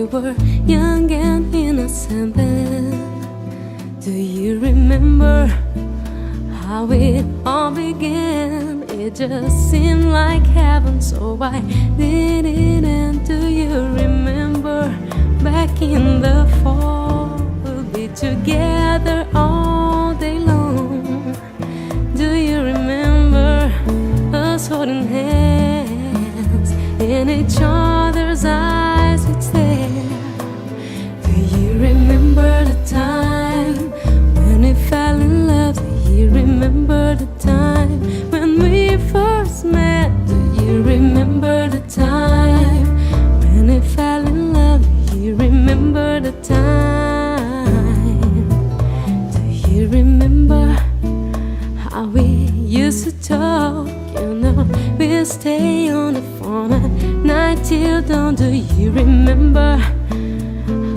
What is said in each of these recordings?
we were young and innocent then. Do you remember how it all began? It just seemed like heaven, so why did it end? Do you remember back in the fall, we'll be together all day long? Do you remember us holding hands in each other's eyes we'd stare? Do you remember the time when we fell in love? Do you remember the time when we first met? Do you remember the time when we fell in love? Do you remember the time? Do you remember how we used to talk? You know, we'll stay on the phone at night till dawn. Do you remember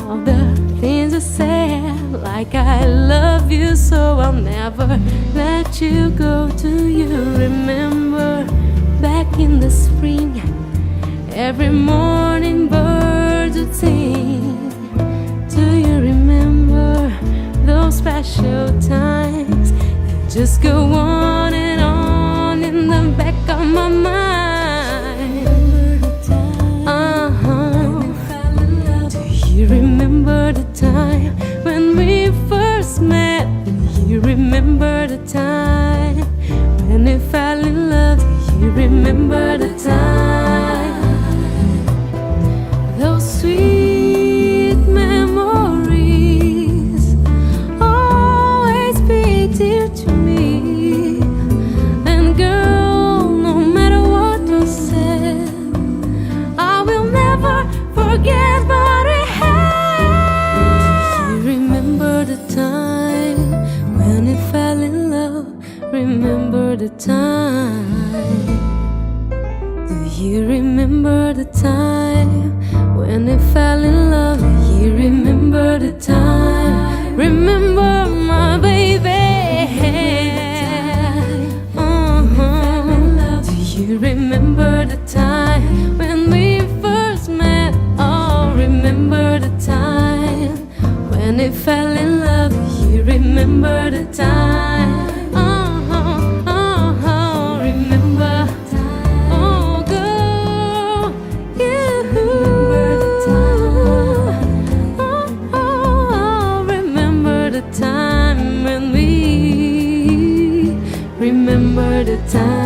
all the things I said, like I love you so I'll never let you go? Do you remember back in the spring, every morning birds would sing? Do you remember those special times that just go on and on in the back of my mind? Do you remember the time when we first met? Do you remember the time when we fell in love? Do you remember the time? Those sweet memories always be dear to me. And girl, no matter what was said, I will never forget what we had. Do you remember the time when we fell in love? Remember the time? Do you remember the time when we fell in love? Do you remember the time? Remember my baby. Do you remember the time when we first met? Oh, remember the time when we fell in love? Do you remember the time? Remember. Oh, girl, remember the time when we remember the time.